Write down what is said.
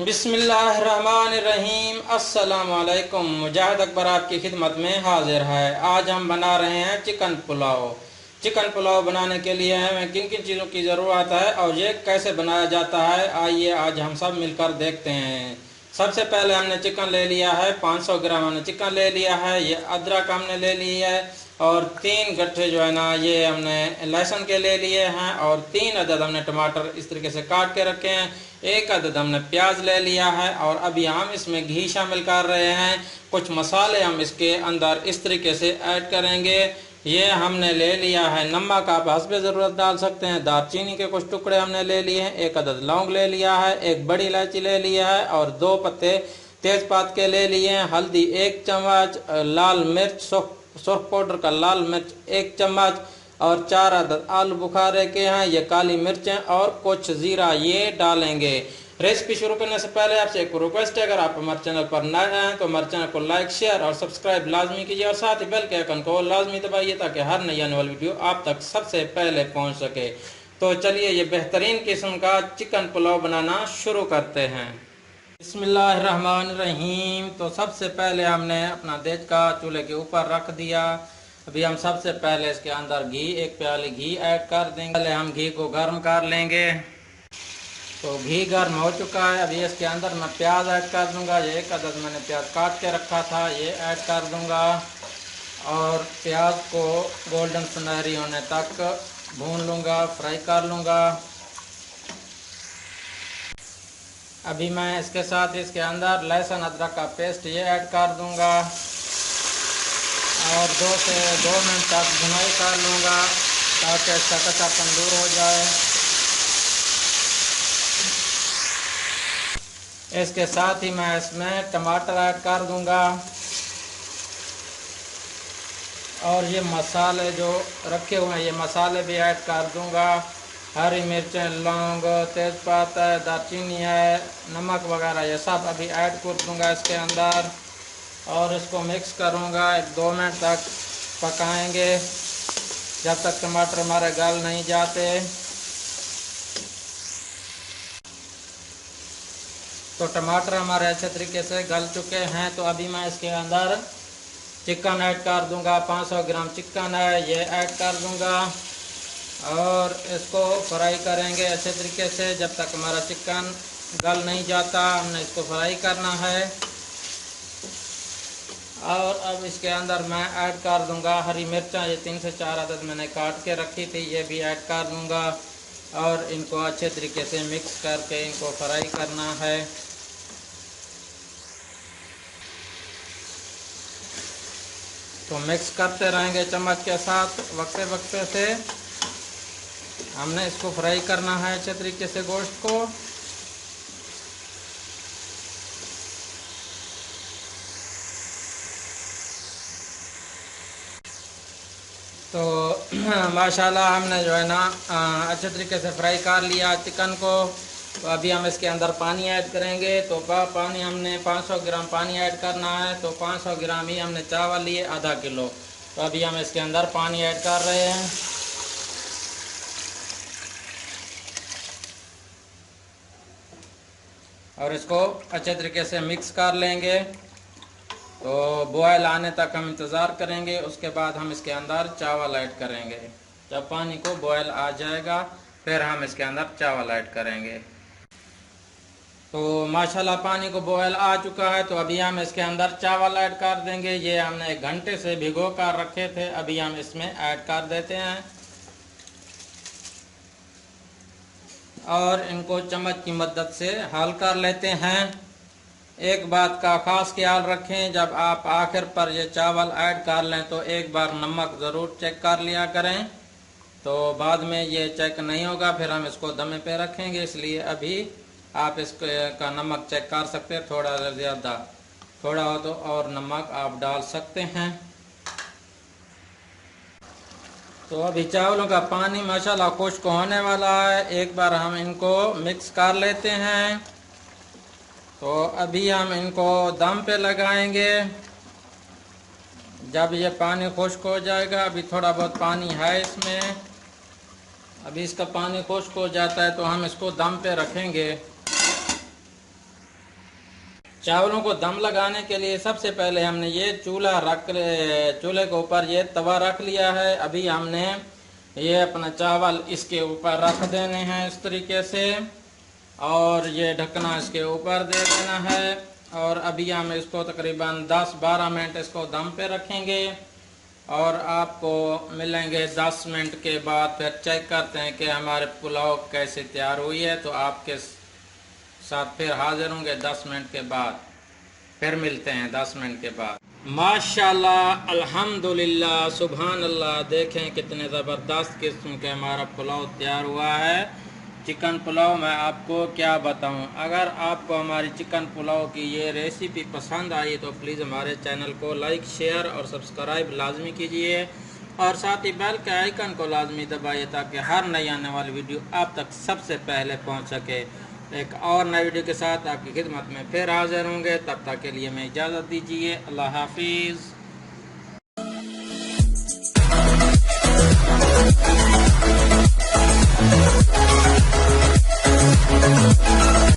बिस्मिल्लाहिर्रहमानिर्रहीम। अस्सलाम वालेकुम। मुजाहिद अकबर आपकी खिदमत में हाजिर है। आज हम बना रहे हैं चिकन पुलाव। चिकन पुलाव बनाने के लिए हमें किन किन चीज़ों की ज़रूरत है और ये कैसे बनाया जाता है, आइए आज हम सब मिलकर देखते हैं। सबसे पहले हमने चिकन ले लिया है, 500 ग्राम हमने चिकन ले लिया है। ये अदरक हमने ले ली है और 3 गट्ठे जो है ना ये हमने लहसुन के ले लिए हैं और 3 अदद हमने टमाटर इस तरीके से काट के रखे हैं। 1 अदद हमने प्याज ले लिया है और अभी हम इसमें घी शामिल कर रहे हैं। कुछ मसाले हम इसके अंदर इस तरीके से ऐड करेंगे। ये हमने ले लिया है नमक, आप हस्बे ज़रूरत डाल सकते हैं। दालचीनी के कुछ टुकड़े हमने ले लिए हैं। 1 अदद लौंग ले लिया है। 1 बड़ी इलायची ले लिया है और 2 पत्ते तेज़पात के ले लिए हैं। हल्दी 1 चम्मच, लाल मिर्च सुर्ख पाउडर का लाल मिर्च 1 चम्मच और 4 अदद आलू बुखारे के हैं। ये काली मिर्चें और कुछ ज़ीरा ये डालेंगे। रेसिपी शुरू करने से पहले आपसे एक रिक्वेस्ट है, अगर आप हमारे चैनल पर नए हैं तो हमारे चैनल को लाइक, शेयर और सब्सक्राइब लाजमी कीजिए और साथ ही बेल के आइकन को लाजमी दबाइए ताकि हर नई आने वाली वीडियो आप तक सबसे पहले पहुंच सके। तो चलिए ये बेहतरीन किस्म का चिकन पुलाव बनाना शुरू करते हैं। बिस्मिल्लाहिर्रहमानिर्रहीम। तो सबसे पहले हमने अपना देज का चूल्हे के ऊपर रख दिया। अभी हम सबसे पहले इसके अंदर घी, 1 प्याली घी ऐड कर देंगे। पहले हम घी को गर्म कर लेंगे। तो घी गर्म हो चुका है। अभी इसके अंदर मैं प्याज ऐड कर दूंगा। ये 1 अदद मैंने प्याज काट के रखा था, ये ऐड कर दूंगा और प्याज को गोल्डन सुनहरी होने तक भून लूँगा, फ्राई कर लूँगा। अभी मैं इसके साथ इसके अंदर लहसुन अदरक का पेस्ट ये ऐड कर दूंगा और 2 से 2 मिनट तक भुनाई कर लूँगा ताकि इसका कच्चापन दूर हो जाए। इसके साथ ही मैं इसमें टमाटर ऐड कर दूंगा और ये मसाले जो रखे हुए हैं ये मसाले भी ऐड कर दूंगा। हरी मिर्चें, लौंग, तेज़पात है, दालचीनी है, नमक वगैरह ये सब अभी ऐड कर दूंगा इसके अंदर और इसको मिक्स करूंगा। 1-2 मिनट तक पकाएंगे जब तक टमाटर हमारे गल नहीं जाते। तो टमाटर हमारे अच्छे तरीके से गल चुके हैं। तो अभी मैं इसके अंदर चिकन ऐड कर दूंगा। 500 ग्राम चिकन है, ये ऐड कर दूंगा और इसको फ्राई करेंगे अच्छे तरीके से जब तक हमारा चिकन गल नहीं जाता। हमने इसको फ्राई करना है और अब इसके अंदर मैं ऐड कर दूंगा हरी मिर्चा। ये 3 से 4 अदद मैंने काट के रखी थी, ये भी ऐड कर दूंगा और इनको अच्छे तरीके से मिक्स करके इनको फ्राई करना है। तो मिक्स करते रहेंगे चम्मच के साथ, वक्फे वक्फे से हमने इसको फ्राई करना है अच्छे तरीके से गोश्त को। तो माशाल्लाह हमने जो है ना अच्छे तरीके से फ्राई कर लिया चिकन को। तो अभी हम इसके अंदर पानी ऐड करेंगे। तो पानी हमने 500 ग्राम पानी ऐड करना है। तो 500 ग्राम ही हमने चावल लिए, आधा किलो। तो अभी हम इसके अंदर पानी ऐड कर रहे हैं और इसको अच्छे तरीके से मिक्स कर लेंगे। तो बॉयल आने तक हम इंतज़ार करेंगे, उसके बाद हम इसके अंदर चावल ऐड करेंगे। जब पानी को बॉयल आ जाएगा फिर हम इसके अंदर चावल ऐड करेंगे। तो माशाल्लाह पानी को बॉयल आ चुका है। तो अभी हम इसके अंदर चावल ऐड कर देंगे। ये हमने 1 घंटे से भिगो कर रखे थे, अभी हम इसमें ऐड कर देते हैं और इनको चम्मच की मदद से हल कर लेते हैं। एक बात का ख़ास ख्याल रखें, जब आप आखिर पर ये चावल ऐड कर लें तो एक बार नमक ज़रूर चेक कर लिया करें। तो बाद में ये चेक नहीं होगा फिर हम इसको दमे पे रखेंगे, इसलिए अभी आप इसका नमक चेक कर सकते हैं। थोड़ा ज़्यादा थोड़ा हो तो और नमक आप डाल सकते हैं। तो अभी चावलों का पानी माशाल्लाह खुश्क होने वाला है। एक बार हम इनको मिक्स कर लेते हैं। तो अभी हम इनको दम पे लगाएंगे। जब ये पानी खुश्क हो जाएगा, अभी थोड़ा बहुत पानी है इसमें, अभी इसका पानी खुश्क हो जाता है तो हम इसको दम पे रखेंगे। चावलों को दम लगाने के लिए सबसे पहले हमने ये चूल्हे के ऊपर ये तवा रख लिया है। अभी हमने ये अपना चावल इसके ऊपर रख देने हैं इस तरीके से, और ये ढकना इसके ऊपर दे देना है। और अभी हम इसको तकरीबन 10-12 मिनट इसको दम पे रखेंगे और आपको मिलेंगे 10 मिनट के बाद। फिर चेक करते हैं कि हमारे पुलाव कैसे तैयार हुई है। तो आपके साथ फिर हाजिर होंगे 10 मिनट के बाद। फिर मिलते हैं 10 मिनट के बाद। माशाल्लाह, अल्हम्दुलिल्लाह, सुभान अल्लाह। देखें कितने ज़बरदस्त किस्म के हमारा पुलाव तैयार हुआ है। चिकन पुलाव मैं आपको क्या बताऊं। अगर आपको हमारी चिकन पुलाव की ये रेसिपी पसंद आई तो प्लीज़ हमारे चैनल को लाइक, शेयर और सब्सक्राइब लाजमी कीजिए, और साथ ही बेल के आइकन को लाजमी दबाइए ताकि हर नई आने वाली वीडियो आप तक सबसे पहले पहुंच सके। एक और नई वीडियो के साथ आपकी खिदमत में फिर हाजिर होंगे। तब तक के लिए मैं इजाज़त दीजिए। अल्लाह हाफिज़।